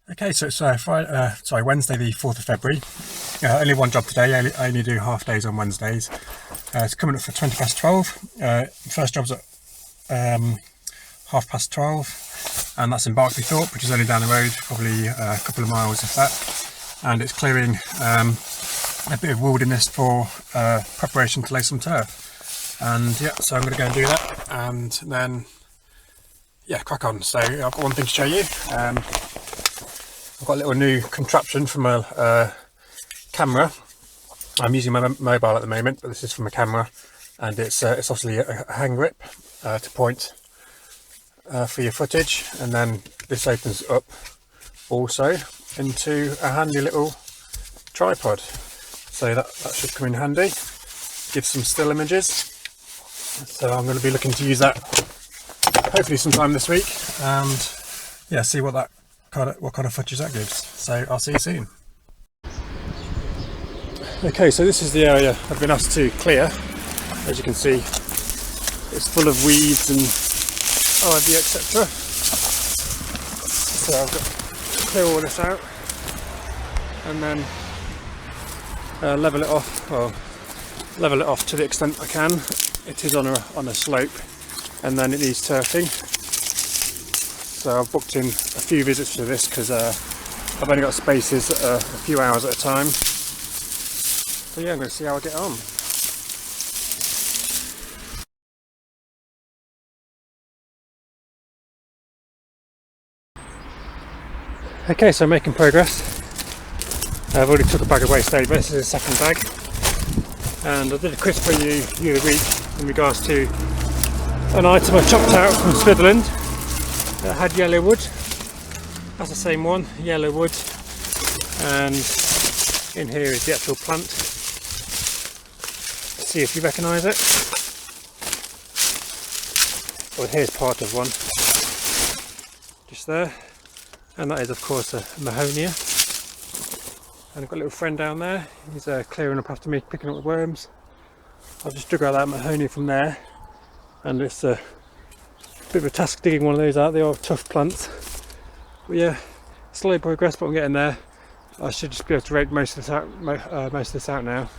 Okay, so it's Wednesday the 4th of February. Only one job today. I only do half days on Wednesdays. It's coming up for 12:20. First job's at 12:30, and that's in Barkbythorpe, which is only down the road, probably a couple of miles if that. And it's clearing a bit of wilderness for preparation to lay some turf. And yeah, so I'm going to go and do that, and then yeah, crack on. So I've got one thing to show you. I've got a little new contraption from a camera. I'm using my mobile at the moment, but this is from a camera, and it's obviously a hang grip to point for your footage, and then this opens up also into a handy little tripod. So that should come in handy, give some still images. So I'm going to be looking to use that hopefully sometime this week, and yeah, see what kind of footage that gives. So I'll see you soon. Okay, so this is the area I've been asked to clear. As you can see, it's full of weeds and ivy, etc. So I've got to clear all this out and then level it off to the extent I can. It is on a slope, and then it needs turfing. So I've booked in a few visits to this because I've only got spaces a few hours at a time. So yeah, I'm going to see how I get on. Okay, so I'm making progress. I've already took a bag of waste over. This is the second bag, and I did a quiz for you the other week in regards to an item I chopped out from Switzerland that had yellow wood. That's the same one, yellow wood, and in here is the actual plant. See if you recognise it. Well, here's part of one, just there, and that is of course a Mahonia. And I've got a little friend down there. He's clearing up after me, picking up the worms. I've just dug out that Mahonia from there, and it's a bit of a task digging one of those out. They are tough plants, but yeah, slow progress, but I'm getting there. I should just be able to rake most of this out now.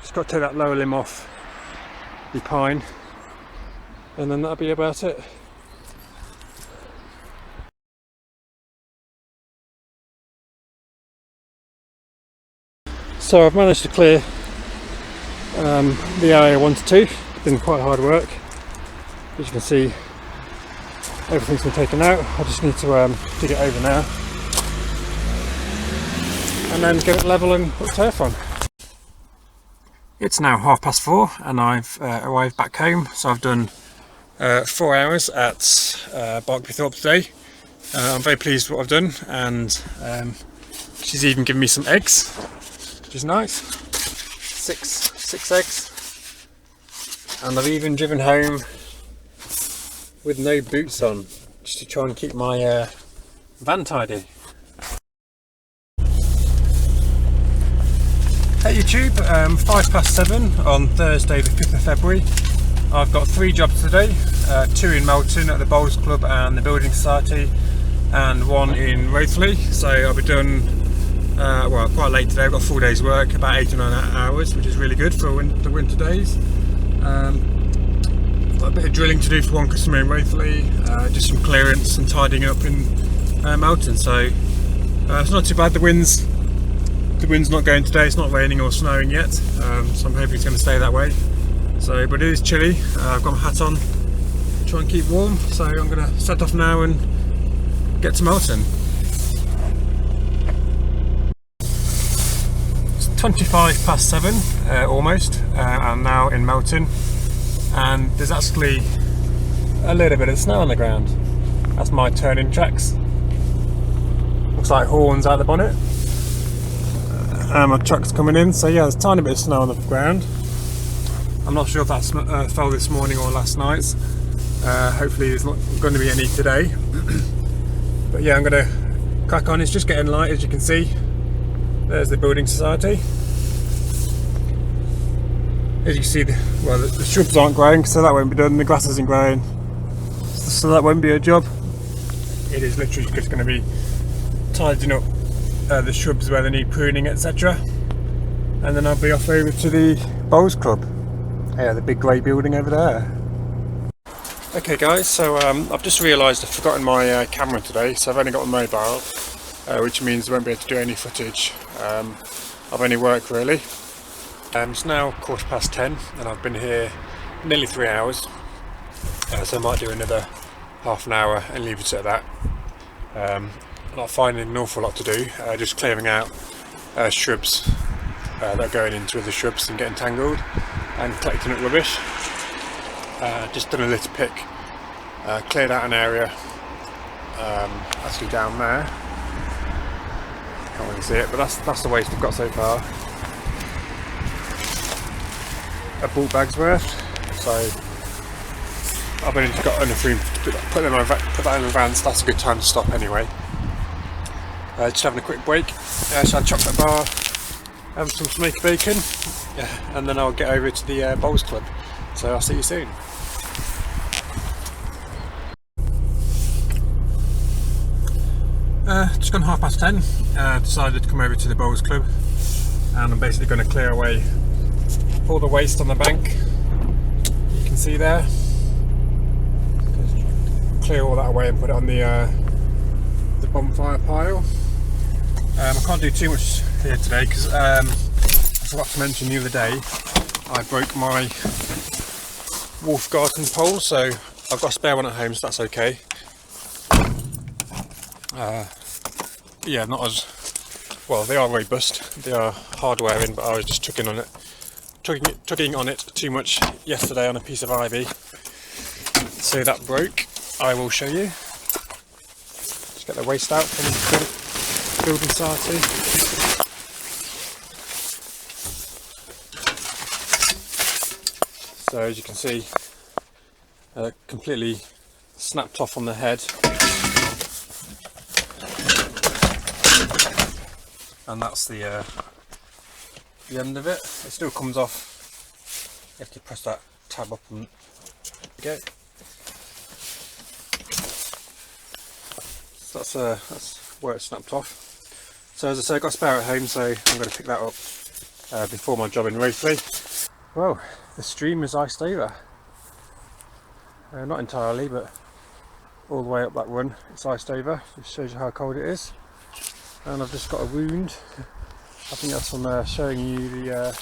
Just got to take that lower limb off the pine, and then that'll be about it. So I've managed to clear the area 1 to 2. It's been quite hard work. As you can see, everything's been taken out. I just need to dig it over now and then get it level and put turf on. It's now 4:30 and I've arrived back home. So I've done 4 hours at Barkbythorpe today. I'm very pleased with what I've done, and she's even given me some eggs, which is nice. Six eggs, and I've even driven home with no boots on, just to try and keep my van tidy. Hey YouTube, 7:05 on Thursday the 5th of February. I've got 3 jobs today, 2 in Melton at the Bowls Club and the Building Society, and 1 in Wraithley. So I'll be done quite late today. I've got a full day's work, about 8 or 9 hours, which is really good for the winter days. I've got a bit of drilling to do for one customer in Wraithley, just some clearance and tidying up in Melton. So it's not too bad. The wind's not going today. It's not raining or snowing yet, so I'm hoping it's going to stay that way. So, but it is chilly. I've got my hat on, try and keep warm. So I'm going to set off now and get to Melton. It's 7:25 almost. I'm now in Melton, and there's actually a little bit of snow on the ground. That's my turning tracks. Looks like horns out the bonnet. My truck's coming in, so yeah, there's a tiny bit of snow on the ground. I'm not sure if that fell this morning or last night. Hopefully there's not going to be any today. But yeah, I'm going to crack on. It's just getting light, as you can see. There's the Building Society. As you see, the shrubs aren't growing, so that won't be done. The grass isn't growing, so that won't be a job. It is literally just going to be tidying up the shrubs where they need pruning, etc. And then I'll be off over to the Bowls Club. Yeah, the big grey building over there. Okay guys, so I've just realised I've forgotten my camera today, so I've only got a mobile, which means I won't be able to do any footage of any work really. It's now 10:15 and I've been here nearly 3 hours, so I might do another half an hour and leave it at that. Not finding an awful lot to do, just clearing out shrubs that are going into the shrubs and getting tangled, and collecting up rubbish. Just done a litter pick, cleared out an area actually down there, can't really see it, but that's the waste we've got so far. A bulk bag's worth, so I've only got enough room to put that in the van, so that's a good time to stop anyway. Just having a quick break, just had a chocolate bar, have some smoky bacon, and then I'll get over to the Bowls Club, so I'll see you soon. Just gone 10:30, decided to come over to the Bowls Club, and I'm basically going to clear away all the waste on the bank. You can see there, clear all that away and put it on the bonfire pile. I can't do too much here today because I forgot to mention the other day I broke my Wolfgarten pole, so I've got a spare one at home, so that's okay. Yeah, not as well, they are robust, they are hard wearing, but I was just tugging on it too much yesterday on a piece of ivy, so that broke. I will show you. Just get the waste out from the building society. So as you can see, completely snapped off on the head, and that's the end of it. It still comes off. You have to press that tab up and go. So that's where it snapped off. So as I say, I got a spare at home, so I'm going to pick that up before my job in Wraithley. Well, the stream is iced over. Not entirely, but all the way up that run it's iced over. Just shows you how cold it is. And I've just got a wound. I think that's from showing you the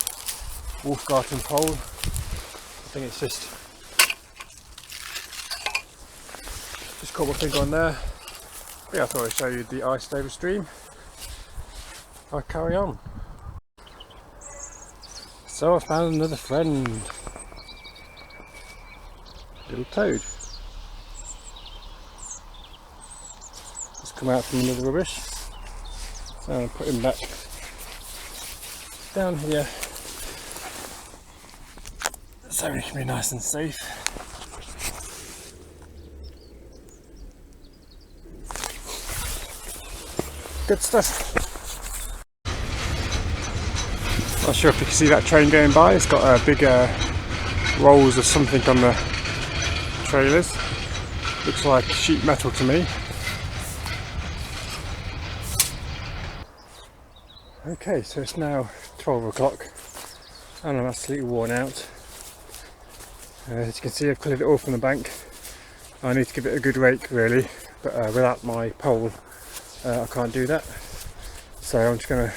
Wolfgarten pole. I think it's just caught my finger on there. But yeah, I thought I'd show you the iced over stream. I'll carry on. So I found another friend. Little toad. Just come out from under the rubbish. So I'll put him back down here, so he can be nice and safe. Good stuff. Not sure if you can see that train going by. It's got big rolls of something on the trailers. Looks like sheet metal to me. Okay, so it's now 12 o'clock and I'm absolutely worn out. As you can see, I've cleared it all from the bank. I need to give it a good rake really, but without my pole I can't do that. So I'm just going to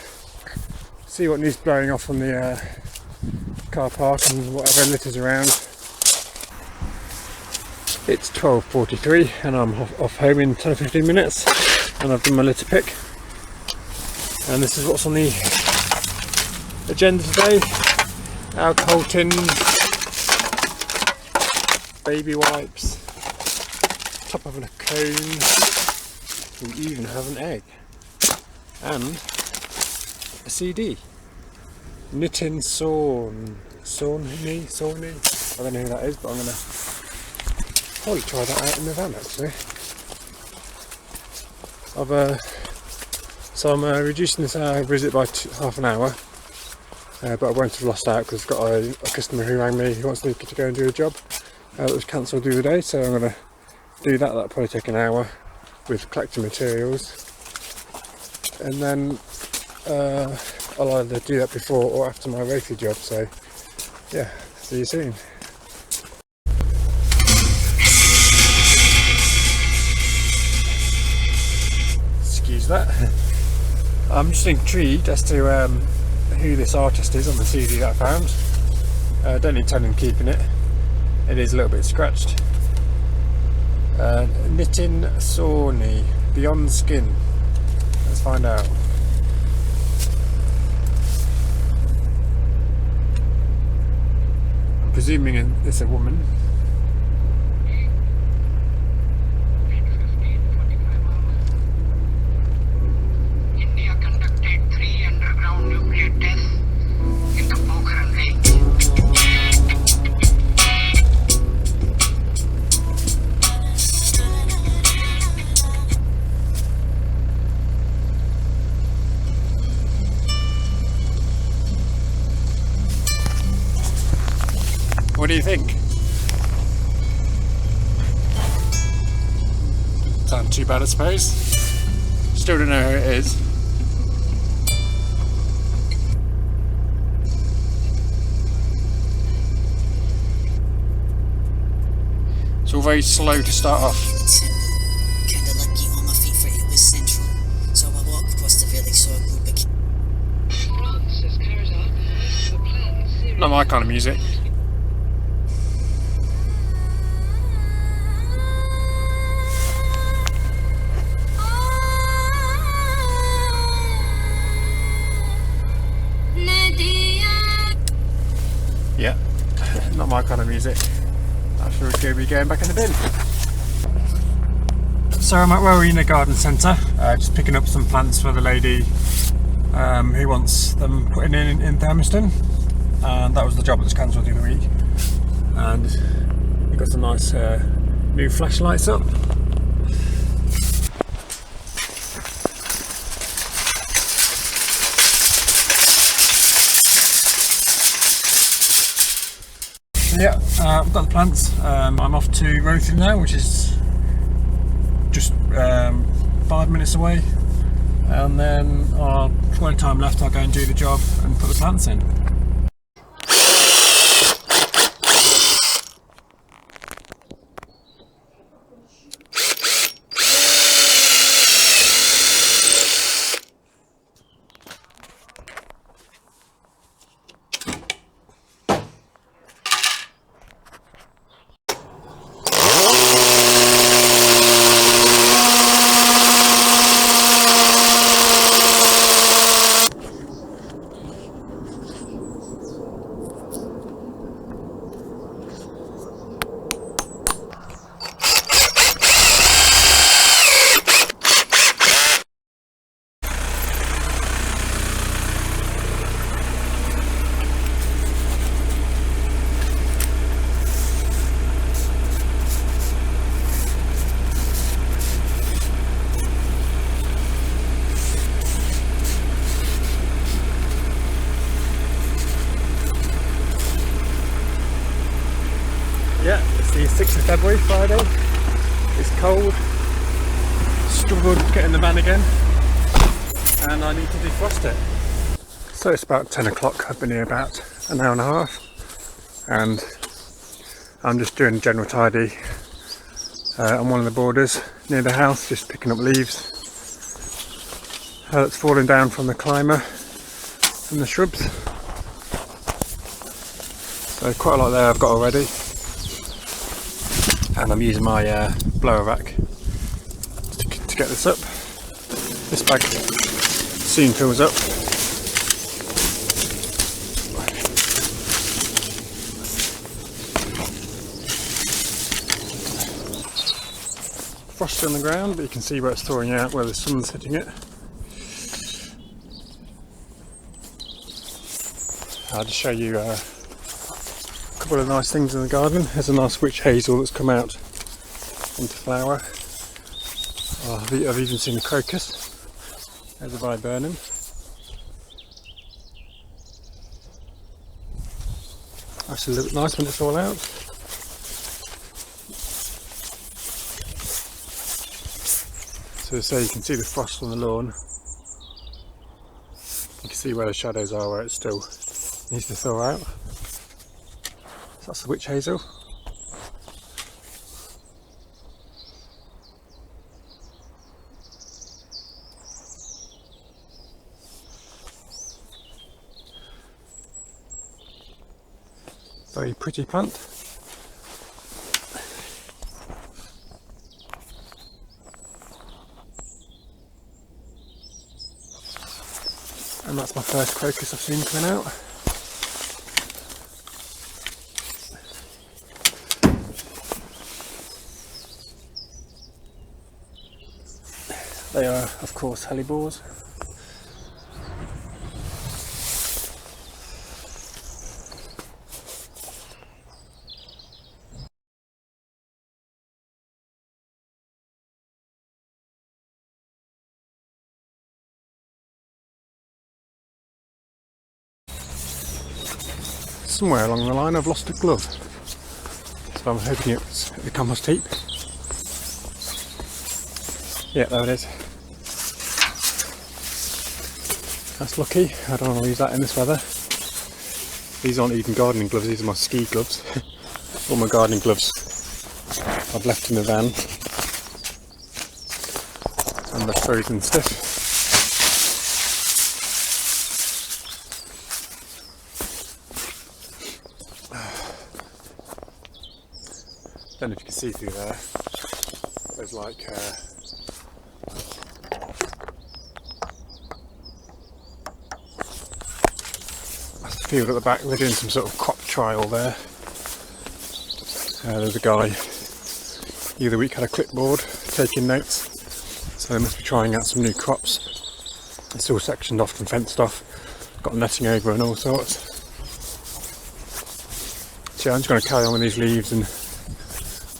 see what needs blowing off on the car park and whatever litters around. It's 12:43 and I'm off home in 10 or 15 minutes, and I've done my litter pick. And this is what's on the agenda today: alcohol tins, baby wipes, top of a cone, we even have an egg, and a CD. Knitting Sawney. I don't know who that is, but I'm going to probably try that out in the van actually. So I'm reducing this visit by half an hour, but I won't have lost out because I've got a customer who rang me who wants me to go and do a job that was cancelled the other day, so I'm going to do that. That'll probably take an hour with collecting materials, and then I'll either do that before or after my Wraithly job, so yeah, see you soon. Excuse that. I'm just intrigued as to who this artist is on the CD that I found. I don't intend on keeping it. It is a little bit scratched. Nitin Sawhney, Beyond Skin. Let's find out. I'm presuming it's a woman. India conducted 3 underground nuclear tests in the Pokhran Range. What do you think? Sound too bad, I suppose. Still don't know who it is. It's all very slow to start off. Kinda lucky on my feet for it was central. So I walk across the village, saw a group of France has carried out most of the planned series. Not my kind of music. Yeah, not my kind of music. I should be going back in the bin. So I'm at Rowena Garden Centre, just picking up some plants for the lady who wants them putting in Thermiston, and that was the job that was cancelled the other week. And we got some nice new flashlights up. Yeah, I've got the plants. I'm off to Rothin now, which is just 5 minutes away, and then when time left I'll go and do the job and put the plants in. Yeah, it's the 6th of February, Friday. It's cold. Struggled to get in the van again, and I need to defrost it. So it's about 10 o'clock. I've been here about an hour and a half, and I'm just doing a general tidy on one of the borders near the house, just picking up leaves that's falling down from the climber from the shrubs. So quite a lot there I've got already. And I'm using my blower vac to get this up. This bag soon fills up. Frost on the ground, but you can see where it's thawing out, where the sun's hitting it. I'll just show you a couple of nice things in the garden. There's a nice witch hazel that's come out into flower. I've even seen a crocus. There's a viburnum. Actually look nice when it's all out. So you can see the frost on the lawn. You can see where the shadows are, where it still needs to thaw out. So that's the witch hazel. Very pretty plant. And that's my first crocus I've seen coming out. They are, of course, hellebores. Somewhere along the line I've lost a glove, so I'm hoping it's at the compost heap. Yeah, there it is. That's lucky. I don't want to use that in this weather. These aren't even gardening gloves, these are my ski gloves. All my gardening gloves I've left in the van and they're frozen stiff. Don't know if you can see through there. There's like that's the field at the back. They're doing some sort of crop trial there. There's a guy the other week had a clipboard taking notes, so they must be trying out some new crops. It's all sectioned off and fenced off, got netting over and all sorts. So yeah, I'm just going to carry on with these leaves, and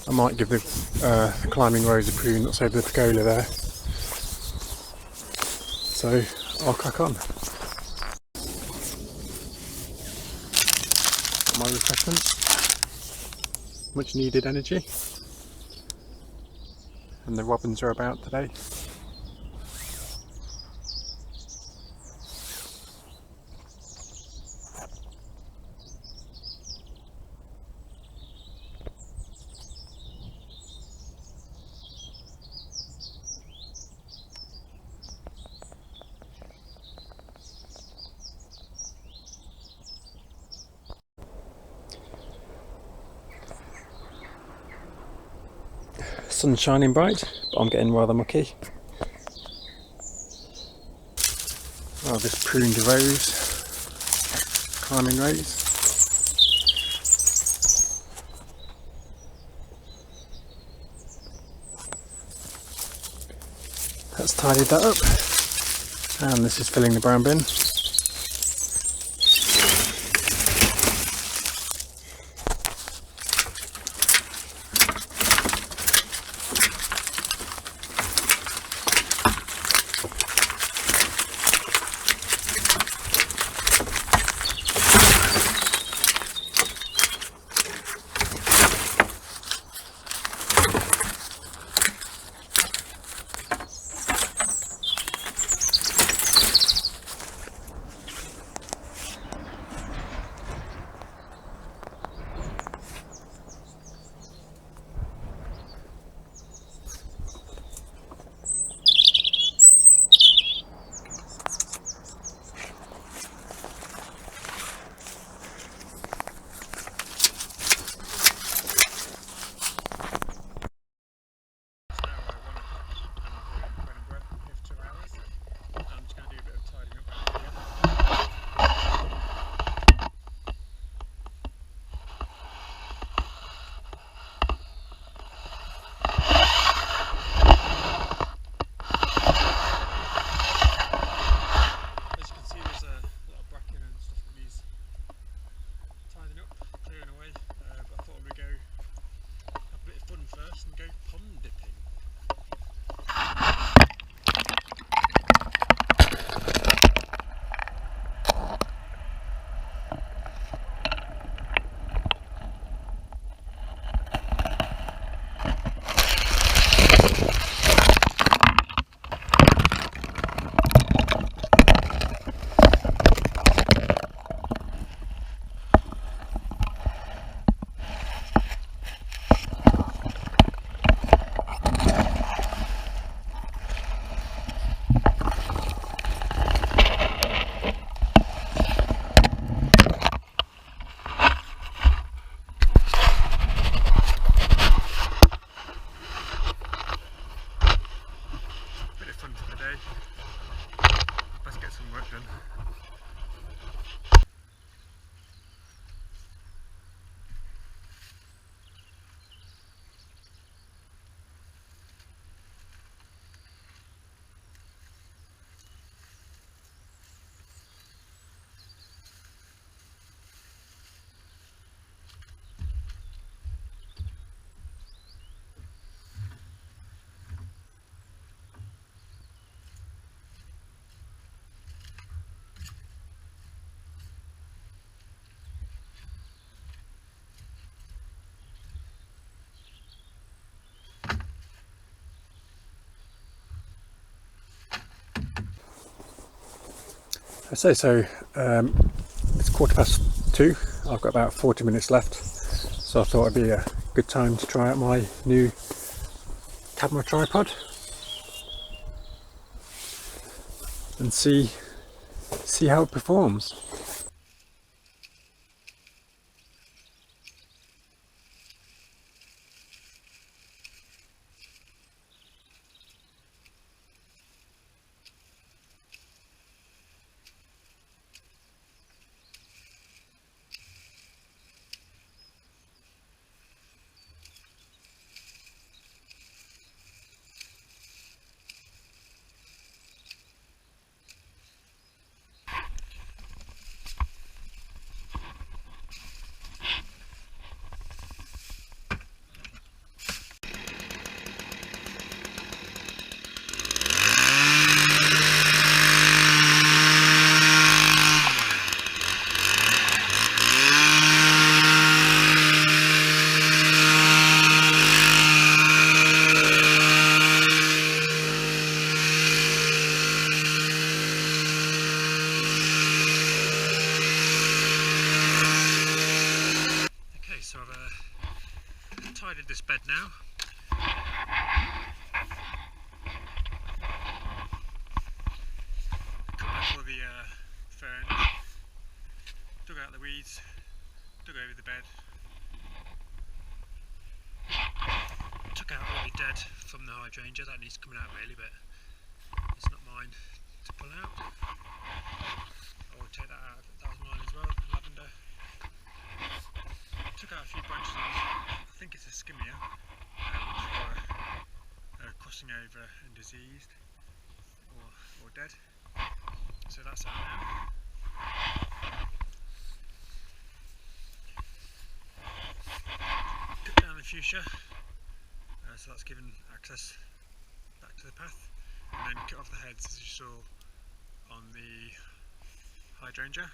I might give the climbing rose a prune, not save the pergola there. So I'll crack on. Got my refreshments, much needed energy, and the robins are about today. Sun's shining bright, but I'm getting rather mucky. I've just pruned a rose, climbing rose. That's tidied that up, and this is filling the brown bin. of the day. Let's get some work done. I say so, it's 2:15. I've got about 40 minutes left, so I thought it'd be a good time to try out my new camera tripod and see how it performs. So I've tidied this bed now. Cut back all the ferns, dug out the weeds, dug over the bed, took out all the dead from the hydrangea. That needs coming out really, but it's not mine to pull out. I will take that out, that was mine as well, lavender. Took out a few branches on, I think it's a skimia, which were crossing over and diseased or dead. So that's out now. Cut down the fuchsia, so that's given access back to the path, and then cut off the heads as you saw on the hydrangea.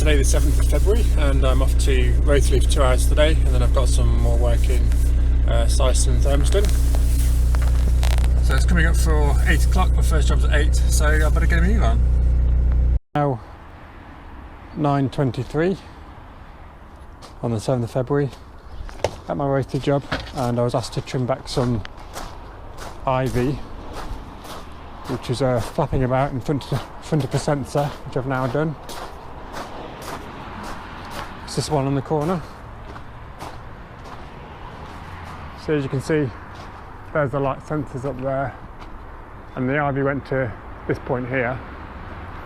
today the 7th of February and I'm off to Rothley for 2 hours today, and then I've got some more work in Syston and Thurmaston. So it's coming up for 8 o'clock, my first job's at 8, so I better get a move on. Now 9:23 on the 7th of February at my Rothley job, and I was asked to trim back some ivy which is flapping about in front of the sensor, which I've now done. It's this one on the corner. So as you can see, there's the light sensors up there, and the ivy went to this point here,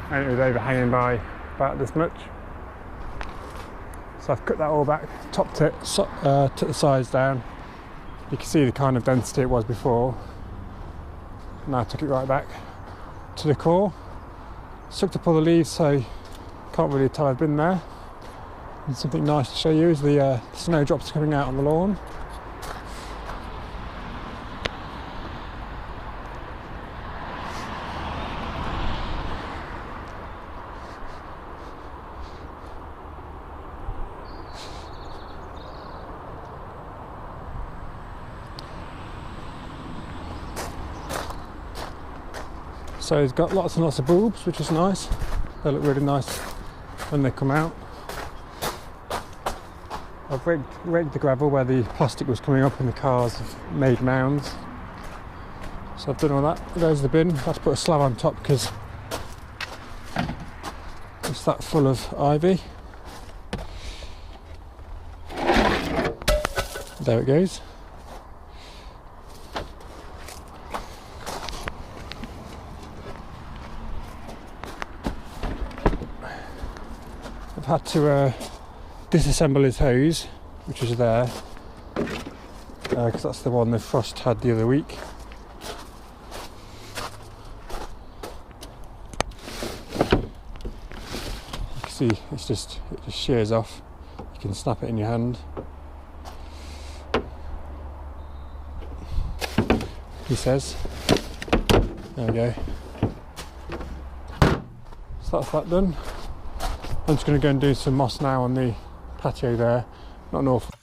and it was overhanging by about this much. So I've cut that all back, topped it, took the sides down. You can see the kind of density it was before. Now I took it right back to the core, sucked up all the leaves so you can't really tell I've been there. And something nice to show you is the snowdrops coming out on the lawn. So it's got lots and lots of bulbs, which is nice. They look really nice when they come out. I've raked the gravel where the plastic was coming up and the cars have made mounds. So I've done all that. There's the bin. I have to put a slab on top because it's that full of ivy. There it goes. I've had to disassemble his hose, which was there, because that's the one the frost had the other week. You can see it just shears off. You can snap it in your hand. He says. There we go. So that's that done. I'm just going to go and do some moss now on the patio there. Not an awful.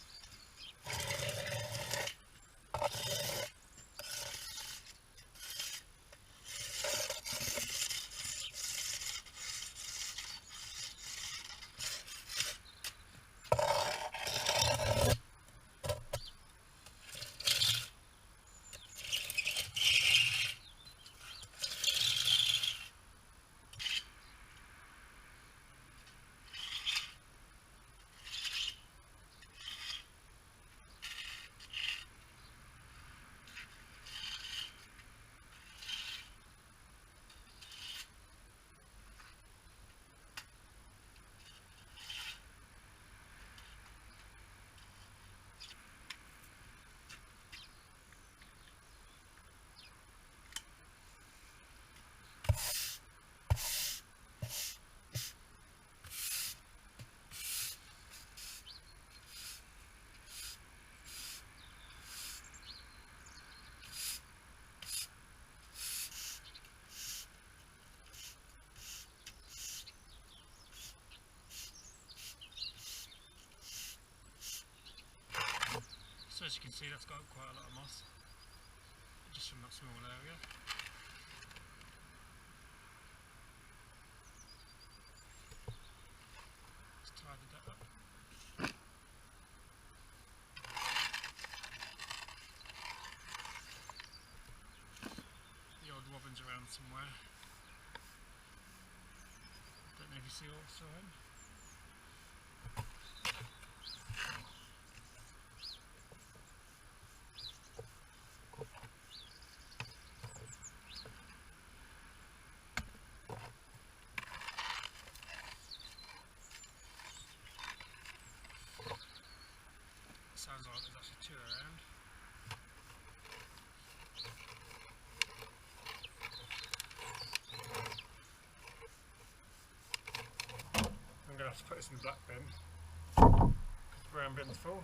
So as you can see, that's got quite a lot of moss, just from that small area. Let's tidy that up. The old robin's around somewhere. Don't know if you saw him. Sounds like there's actually two around. I'm going to have to put this in the black bin because the brown bin's full.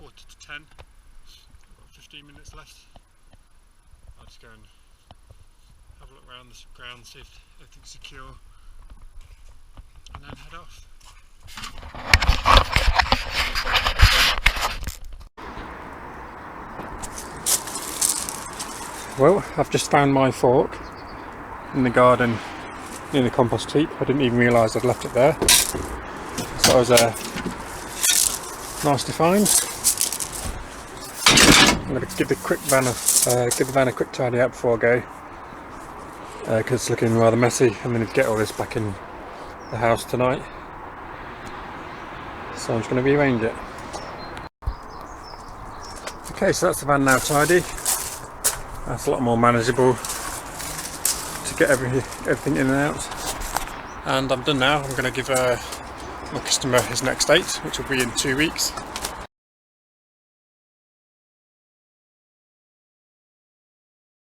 10:15. Got 15 minutes left. I'll just go and have a look around the ground, see if everything's secure, and then head off. Well, I've just found my fork in the garden near the compost heap. I didn't even realise I'd left it there. So that was nice to find. I'm going to give the van a quick tidy up before I go, because it's looking rather messy, and then need to get all this back in the house tonight. So I'm just going to rearrange it. Okay, so that's the van now tidy. That's a lot more manageable to get everything in and out. And I'm done now. I'm going to give my customer his next date, which will be in 2 weeks.